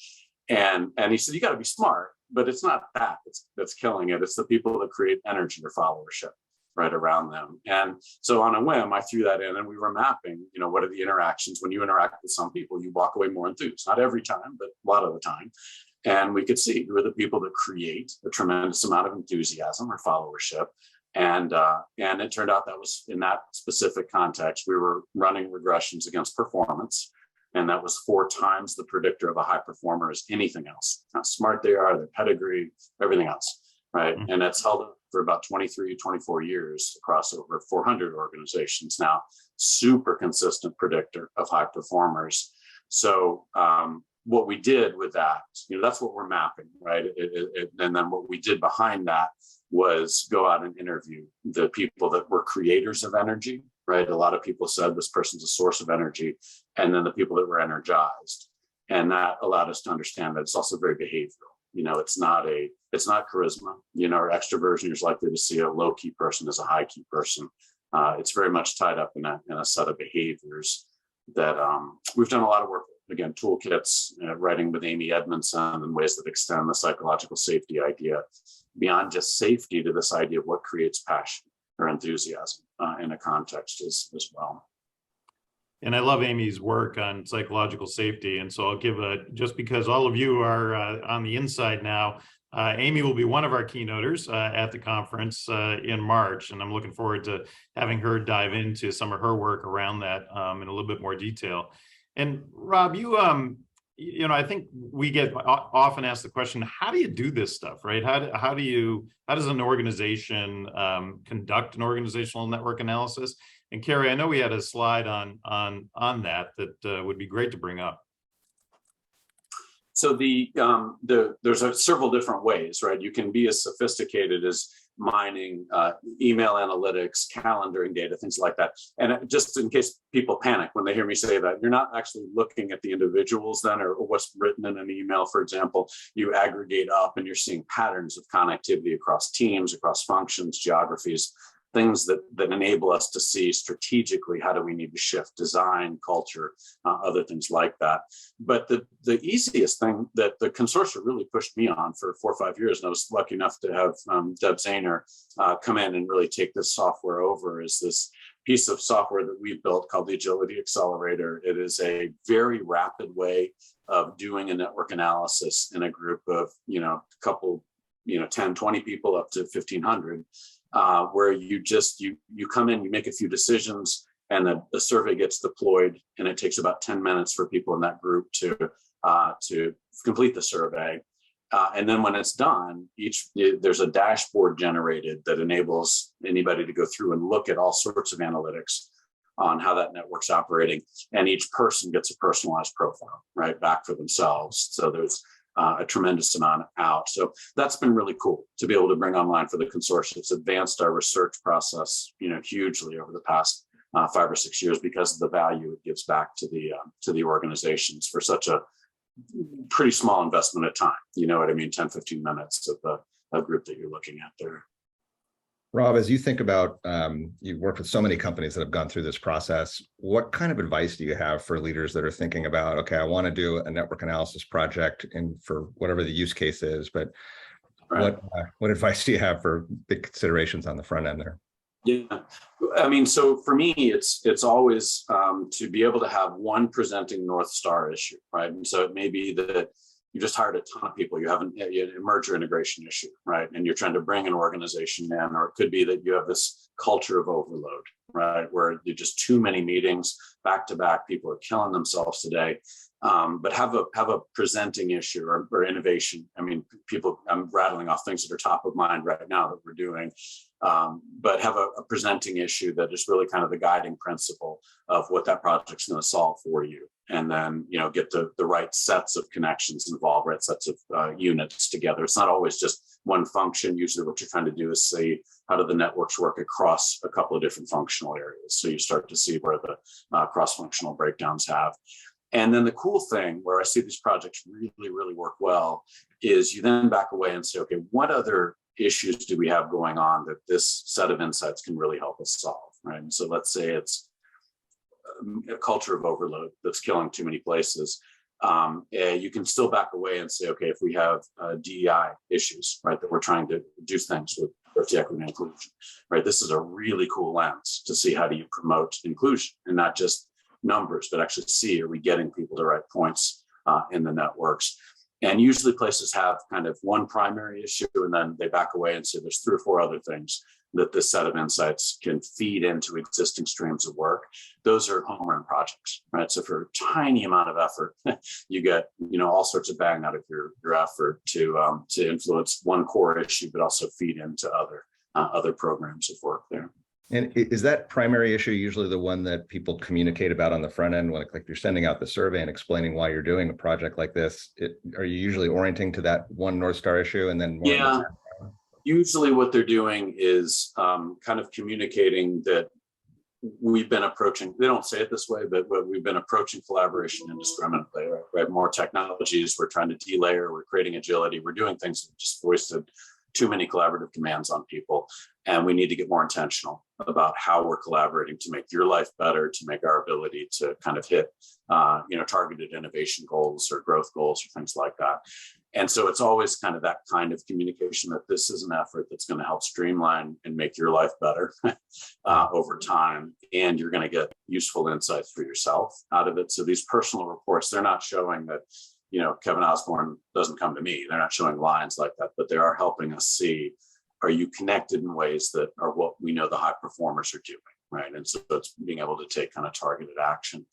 And he said, you got to be smart, but it's not that that's killing it. It's the people that create energy or followership right around them. And so on a whim, I threw that in, and we were mapping, what are the interactions? When you interact with some people, you walk away more enthused, not every time, but a lot of the time. And we could see who are the people that create a tremendous amount of enthusiasm or followership. And it turned out that was in that specific context, we were running regressions against performance. And that was 4 times the predictor of a high performer as anything else. How smart they are, their pedigree, everything else, right? Mm-hmm. And that's held up for about 23, 24 years across over 400 organizations now. Super consistent predictor of high performers. So, what we did with that, that's what we're mapping, right? And then what we did behind that was go out and interview the people that were creators of energy, right? A lot of people said this person's a source of energy, and then the people that were energized. And that allowed us to understand that it's also very behavioral, It's not charisma, or extroversion. You're likely to see a low key person as a high key person. It's very much tied up in a set of behaviors that we've done a lot of work with. Again, toolkits, writing with Amy Edmondson, and ways that extend the psychological safety idea beyond just safety to this idea of what creates passion or enthusiasm in a context as well. And I love Amy's work on psychological safety. And so I'll give just because all of you are on the inside now, Amy will be one of our keynoters at the conference in March. And I'm looking forward to having her dive into some of her work around that in a little bit more detail. And Rob, I think we get often asked the question, how do you do this stuff, right? How does an organization conduct an organizational network analysis? And Carrie, I know we had a slide on that would be great to bring up. So there's several different ways, right? You can be as sophisticated as mining, email analytics, calendaring data, things like that. And just in case people panic when they hear me say that, you're not actually looking at the individuals then, or what's written in an email, for example. You aggregate up and you're seeing patterns of connectivity across teams, across functions, geographies, things that enable us to see strategically how do we need to shift design, culture, other things like that. But the easiest thing that the consortium really pushed me on for 4 or 5 years, and I was lucky enough to have Deb Zahner come in and really take this software over, is this piece of software that we've built called the Agility Accelerator. It is a very rapid way of doing a network analysis in a group of, a couple, 10, 20 people up to 1,500. Where you come in, you make a few decisions, and the survey gets deployed, and it takes about 10 minutes for people in that group to complete the survey. And then when it's done, there's a dashboard generated that enables anybody to go through and look at all sorts of analytics on how that network's operating, and each person gets a personalized profile right back for themselves. So there's a tremendous amount out. So that's been really cool to be able to bring online for the consortium. It's advanced our research process, hugely over the past 5 or 6 years because of the value it gives back to the organizations for such a pretty small investment of time. You know what I mean? 10, 15 minutes of a group that you're looking at there. Rob, as you think about, you've worked with so many companies that have gone through this process. What kind of advice do you have for leaders that are thinking about, okay, I want to do a network analysis project for whatever the use case is, but right. What advice do you have for big considerations on the front end there? Yeah, I mean, so for me, it's always to be able to have one presenting North Star issue, right? And so it may be that you just hired a ton of people. You have a merger integration issue, right? And you're trying to bring an organization in, or it could be that you have this culture of overload, right? Where you're just too many meetings back to back. People are killing themselves today. But have a presenting issue or innovation. I mean, I'm rattling off things that are top of mind right now that we're doing, but have a presenting issue that is really kind of the guiding principle of what that project's going to solve for you. And then, get the right sets of connections involved, right sets of units together. It's not always just one function. Usually what you're trying to do is see how do the networks work across a couple of different functional areas. So you start to see where the cross-functional breakdowns have. And then the cool thing where I see these projects really, really work well is you then back away and say, okay, what other issues do we have going on that this set of insights can really help us solve, right? And so let's say it's a culture of overload that's killing too many places. You can still back away and say, okay, if we have DEI issues, right, that we're trying to do things with diversity, equity, and inclusion, right? This is a really cool lens to see how do you promote inclusion and not just numbers, but actually see, are we getting people to right points in the networks? And usually places have kind of one primary issue, and then they back away and say there's 3 or 4 other things that this set of insights can feed into existing streams of work. Those are home run projects, right? So for a tiny amount of effort, you get all sorts of bang out of your effort to influence one core issue, but also feed into other programs of work there. And is that primary issue usually the one that people communicate about on the front end, like you're sending out the survey and explaining why you're doing a project like this? Are you usually orienting to that one North Star issue and then more? Yeah, usually what they're doing is kind of communicating that we've been approaching, they don't say it this way, but we've been approaching collaboration indiscriminately, right? More technologies, we're trying to delayer, we're creating agility, we're doing things that just foisted too many collaborative commands on people. And we need to get more intentional about how we're collaborating to make your life better, to make our ability to kind of hit, targeted innovation goals or growth goals or things like that. And so it's always kind of that kind of communication that this is an effort that's going to help streamline and make your life better over time. And you're going to get useful insights for yourself out of it. So these personal reports, they're not showing that, Kevin Osborne doesn't come to me. They're not showing lines like that, but they are helping us see, are you connected in ways that are what we know the high performers are doing, right? And so it's being able to take kind of targeted action.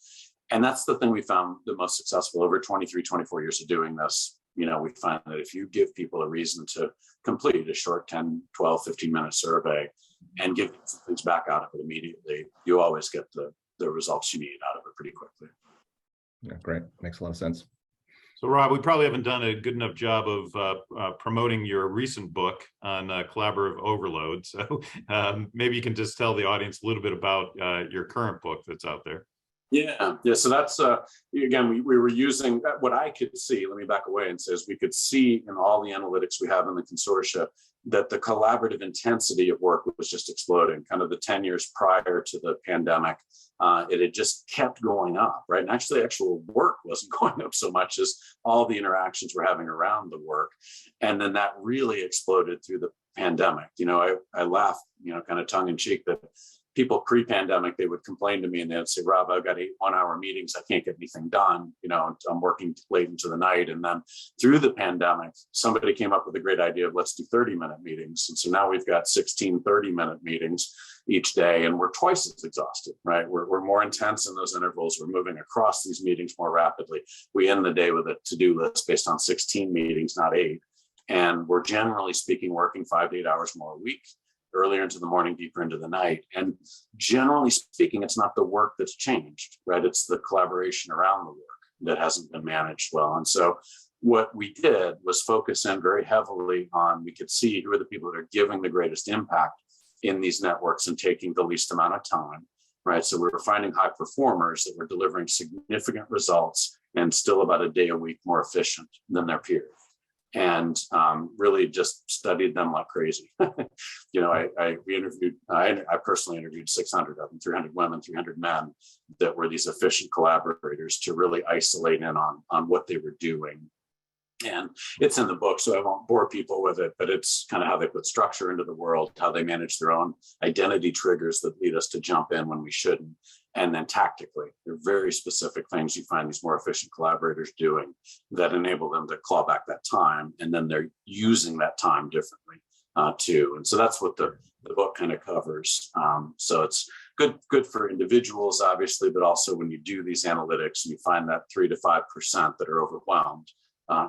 And that's the thing we found the most successful over 23, 24 years of doing this. We find that if you give people a reason to complete a short 10, 12, 15-minute survey and give things back out of it immediately, you always get the results you need out of it pretty quickly. Yeah, great. Makes a lot of sense. So Rob, we probably haven't done a good enough job of promoting your recent book on collaborative overload. So maybe you can just tell the audience a little bit about your current book that's out there. Yeah. So that's, again, we were using what I could see, let me back away and say, is we could see in all the analytics we have in the consortia that the collaborative intensity of work was just exploding. Kind of the 10 years prior to the pandemic, it had just kept going up, right? And actually, actual work wasn't going up so much as all the interactions we're having around the work. And then that really exploded through the pandemic. I laugh, kind of tongue in cheek that people pre-pandemic, they would complain to me and they'd say, Rob, I've got 8 one-hour meetings. I can't get anything done. I'm working late into the night. And then through the pandemic, somebody came up with a great idea of let's do 30-minute meetings. And so now we've got 16 30-minute meetings each day, and we're twice as exhausted, right? We're more intense in those intervals. We're moving across these meetings more rapidly. We end the day with a to-do list based on 16 meetings, not 8. And we're generally speaking, working 5 to 8 hours more a week, earlier into the morning, deeper into the night. And generally speaking, it's not the work that's changed, right? It's the collaboration around the work that hasn't been managed well. And so what we did was focus in very heavily on, we could see who are the people that are giving the greatest impact in these networks and taking the least amount of time, right? So we were finding high performers that were delivering significant results and still about a day a week more efficient than their peers. And really just studied them like crazy. I personally interviewed 600 of them, 300 women, 300 men that were these efficient collaborators to really isolate in on what they were doing. And it's in the book, so I won't bore people with it, but it's kind of how they put structure into the world, how they manage their own identity triggers that lead us to jump in when we shouldn't. And then tactically, there are very specific things you find these more efficient collaborators doing that enable them to claw back that time. And then they're using that time differently too. And so that's what the book kind of covers. So it's good for individuals, obviously, but also when you do these analytics and you find that 3 to 5% that are overwhelmed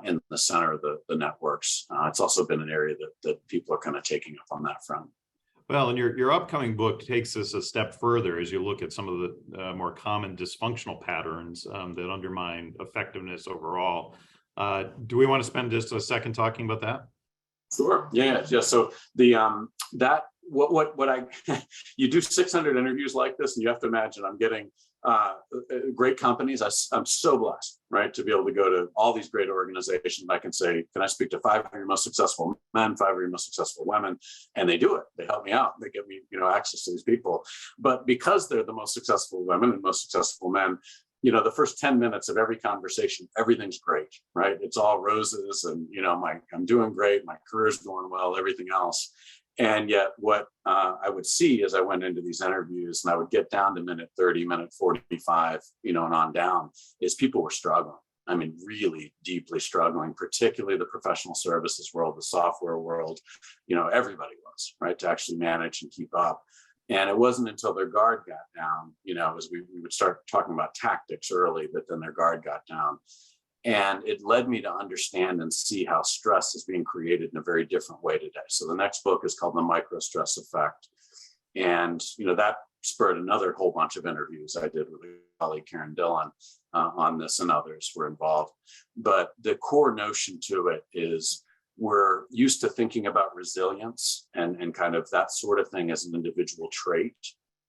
in the center of the networks. It's also been an area that people are kind of taking up on that front. Well, and your upcoming book takes us a step further as you look at some of the more common dysfunctional patterns that undermine effectiveness overall. Do we want to spend just a second talking about that? Sure. Yeah. So you do 600 interviews like this, and you have to imagine I'm getting great companies. I'm so blessed, right, to be able to go to all these great organizations. I can say, can I speak to 5 of your most successful men, 5 of your most successful women? And they do it. They help me out. They give me, access to these people. But because they're the most successful women and most successful men, the first 10 minutes of every conversation, everything's great, right? It's all roses and, I'm doing great. My career's going well, everything else. And yet what I would see as I went into these interviews and I would get down to minute 30, minute 45, and on down, is people were struggling. I mean, really deeply struggling, particularly the professional services world, the software world, everybody was, right, to actually manage and keep up. And it wasn't until their guard got down, as we would start talking about tactics early, but then their guard got down. And it led me to understand and see how stress is being created in a very different way today. So the next book is called The Micro Stress Effect. And, that spurred another whole bunch of interviews I did with a colleague, Karen Dillon, on this, and others were involved. But the core notion to it is we're used to thinking about resilience and kind of that sort of thing as an individual trait.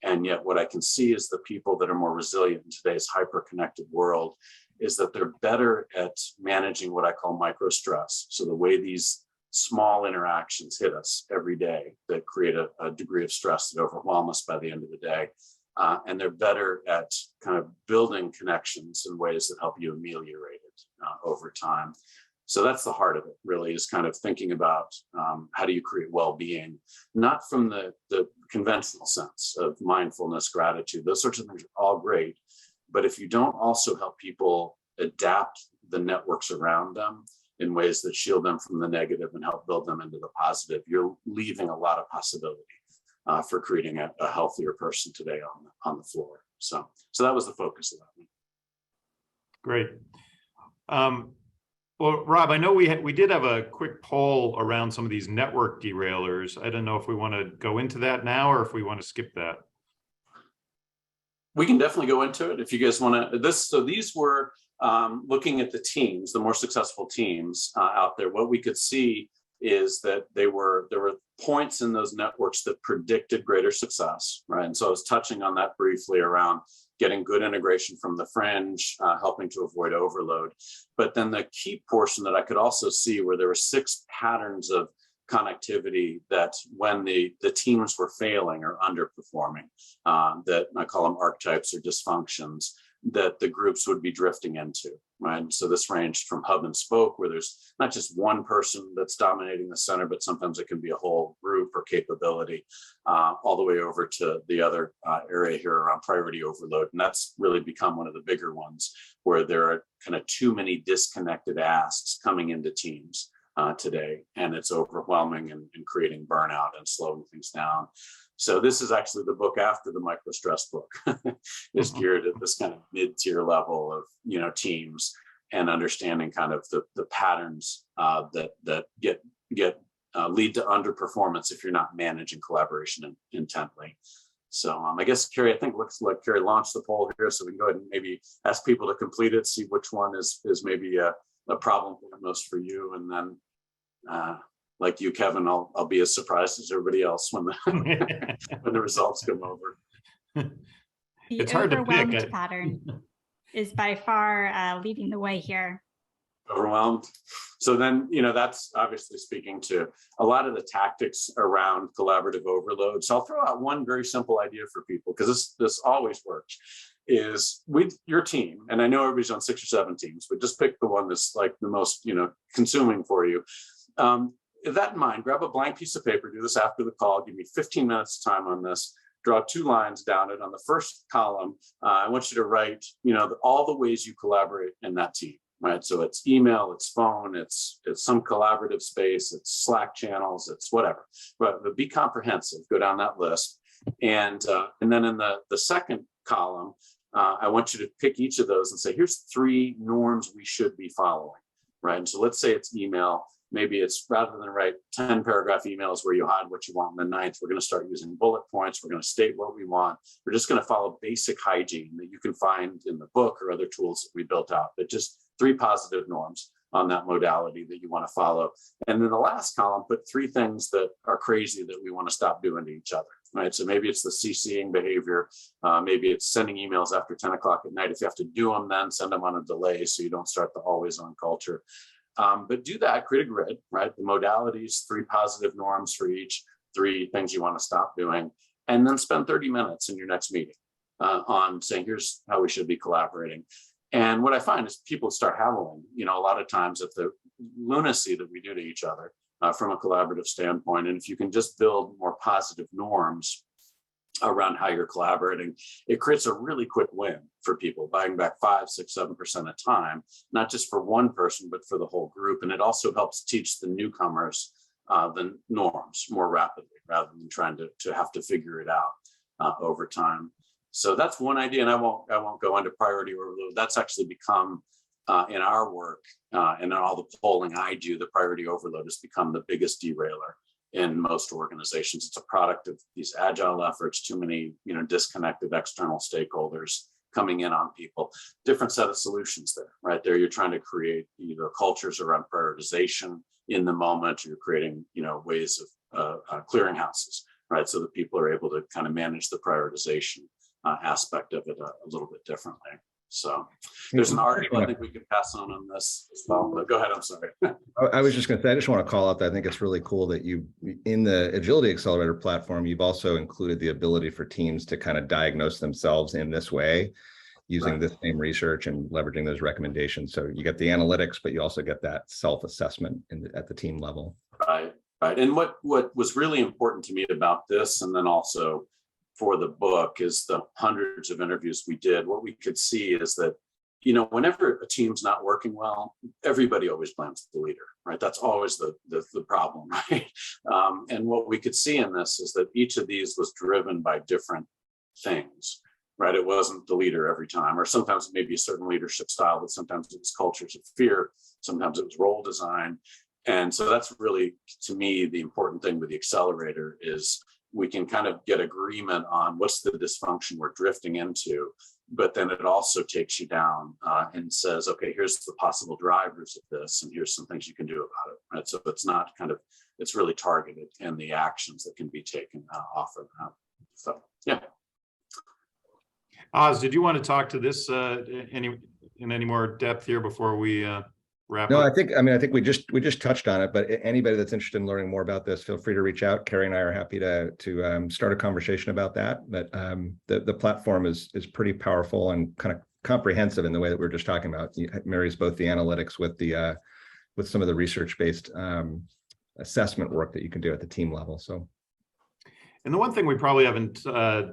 And yet what I can see is the people that are more resilient in today's hyper-connected world is that they're better at managing what I call micro stress. So the way these small interactions hit us every day that create a degree of stress that overwhelm us by the end of the day. And they're better at kind of building connections in ways that help you ameliorate it over time. So that's the heart of it, really, is kind of thinking about how do you create well-being, not from the conventional sense of mindfulness, gratitude, those sorts of things are all great. But if you don't also help people adapt the networks around them in ways that shield them from the negative and help build them into the positive, you're leaving a lot of possibility for creating a healthier person today on the floor. So that was the focus of that. Great. Well, Rob, I know we did have a quick poll around some of these network derailers. I don't know if we want to go into that now or if we want to skip that. We can definitely go into it if you guys want to. So these were looking at the teams, the more successful teams out there. What we could see is that there were points in those networks that predicted greater success, right? And so I was touching on that briefly around getting good integration from the fringe, helping to avoid overload. But then the key portion that I could also see where there were 6 patterns of connectivity that when the teams were failing or underperforming, that I call them archetypes or dysfunctions, that the groups would be drifting into, right? So this ranged from hub and spoke, where there's not just one person that's dominating the center, but sometimes it can be a whole group or capability, all the way over to the other area here around priority overload. And that's really become one of the bigger ones, where there are kind of too many disconnected asks coming into teams today, and it's overwhelming and creating burnout and slowing things down. So this is actually the book after the micro stress book. Is geared at this kind of mid-tier level of teams and understanding kind of the patterns that lead to underperformance if you're not managing collaboration intently. So I guess Carrie, I think looks like Carrie launched the poll here, so we can go ahead and maybe ask people to complete it, see which one is maybe a problem most for you, and then like you, Kevin, I'll be as surprised as everybody else when the results come over. It's hard to pick. Overwhelmed pattern is by far leading the way here. Overwhelmed. So then, that's obviously speaking to a lot of the tactics around collaborative overload. So I'll throw out one very simple idea for people, because this always works, is with your team, and I know everybody's on 6 or 7 teams, but just pick the one that's like the most, consuming for you. With that in mind, grab a blank piece of paper, do this after the call, give me 15 minutes time on this, draw 2 lines down it. On the first column, I want you to write, all the ways you collaborate in that team, right? So it's email, it's phone, it's some collaborative space, it's Slack channels, it's whatever, but be comprehensive, go down that list. And then in the second column, I want you to pick each of those and say, here's 3 norms we should be following, right? And so let's say it's email. Maybe it's, rather than write 10 paragraph emails where you hide what you want in the 9th, we're going to start using bullet points. We're going to state what we want. We're just going to follow basic hygiene that you can find in the book or other tools that we built out, but just 3 positive norms on that modality that you want to follow. And then the last column, put 3 things that are crazy that we want to stop doing to each other, right? So maybe it's the CCing behavior. Maybe it's sending emails after 10 o'clock at night. If you have to do them, then send them on a delay so you don't start the always on culture. But do that, create a grid, right? The modalities, 3 positive norms for each, 3 things you want to stop doing, and then spend 30 minutes in your next meeting on saying, here's how we should be collaborating. And what I find is people start howling, a lot of times at the lunacy that we do to each other from a collaborative standpoint. And if you can just build more positive norms around how you're collaborating, it creates a really quick win for people, buying back 5, 6, 7% of time, not just for one person, but for the whole group. And it also helps teach the newcomers the norms more rapidly, rather than trying to have to figure it out over time. So that's one idea, and I won't go into priority overload. That's actually become in our work and in all the polling I do, the priority overload has become the biggest derailer in most organizations. It's a product of these agile efforts, too many disconnected external stakeholders coming in on people. Different set of solutions there, right? There you're trying to create either cultures around prioritization in the moment, or you're creating ways of clearinghouses right? So that people are able to kind of manage the prioritization aspect of it a little bit differently. So there's an article I think we can pass on this as well, but go ahead, I'm sorry. I was just going to say, I just want to call out that I think it's really cool that you, in the Agility Accelerator platform, you've also included the ability for teams to kind of diagnose themselves in this way, using this same research and leveraging those recommendations. So you get the analytics, but you also get that self-assessment at the team level. Right. And what was really important to me about this, and then also for the book, is the hundreds of interviews we did. What we could see is that, you know, whenever a team's not working well, everybody always blames the leader, right? That's always the problem, right? And what we could see in this is that each of these was driven by different things, right? It wasn't the leader every time, or sometimes it may be a certain leadership style, but sometimes it was cultures of fear, sometimes it was role design. And so that's really, to me, the important thing with the accelerator is we can kind of get agreement on what's the dysfunction we're drifting into, but then it also takes you down and says, okay, here's the possible drivers of this, and here's some things you can do about it, right? So it's not kind of, it's really targeted in the actions that can be taken off of that. So, yeah. Oz, did you want to talk to this in any more depth here before we wrap No, up? I think we just touched on it, but anybody that's interested in learning more about this, feel free to reach out. Carrie and I are happy to start a conversation about that. But the platform is pretty powerful and kind of comprehensive in the way that we were just talking about. It marries both the analytics with some of the research-based assessment work that you can do at the team level. So. And the one thing we probably haven't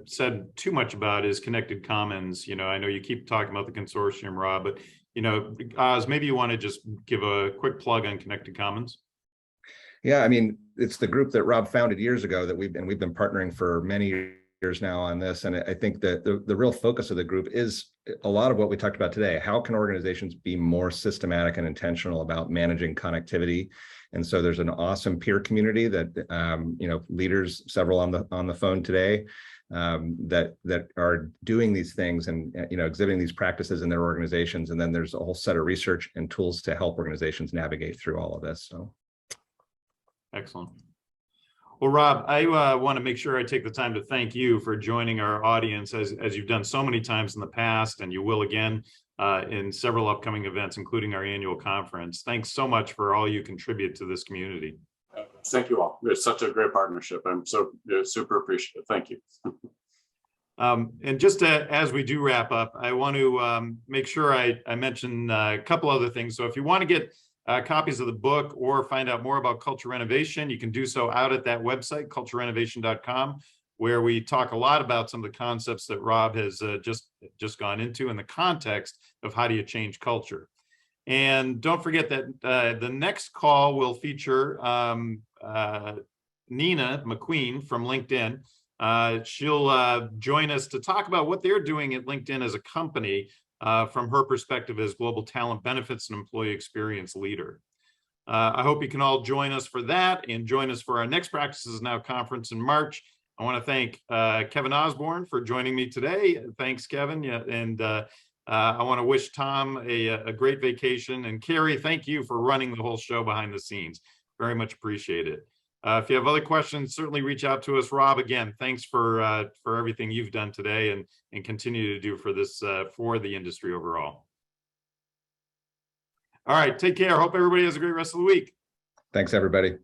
said too much about is connected commons. You know, I know you keep talking about the consortium, Rob, but you know, Oz, maybe you want to just give a quick plug on Connected Commons. Yeah, I mean, it's the group that Rob founded years ago that we've been partnering for many years now on this. And I think that the real focus of the group is a lot of what we talked about today. How can organizations be more systematic and intentional about managing connectivity? And so there's an awesome peer community that you know, leaders, several on the phone today, that are doing these things and you know, exhibiting these practices in their organizations. And then there's a whole set of research and tools to help organizations navigate through all of this. So excellent. Well, Rob, I want to make sure I take the time to thank you for joining our audience as you've done so many times in the past, and you will again in several upcoming events, including our annual conference. Thanks so much for all you contribute to this community. Thank you all. It's such a great partnership. I'm so super appreciative. Thank you. And just as we do wrap up, I want to make sure I mention a couple other things. So if you want to get copies of the book or find out more about Culture Renovation, you can do so out at that website, culturerenovation.com, where we talk a lot about some of the concepts that Rob has just gone into in the context of how do you change culture. And don't forget that the next call will feature Nina McQueen from LinkedIn. She'll join us to talk about what they're doing at LinkedIn as a company from her perspective as global talent benefits and employee experience leader. I hope you can all join us for that and join us for our next Practices Now conference in March. I want to thank Kevin Osborne for joining me today. Thanks, Kevin. Yeah, and I want to wish Tom a great vacation. And Carrie, thank you for running the whole show behind the scenes. Very much appreciate it. If you have other questions, certainly reach out to us. Rob, again, thanks for everything you've done today and continue to do for this for the industry overall. All right, take care. Hope everybody has a great rest of the week. thanks, everybody.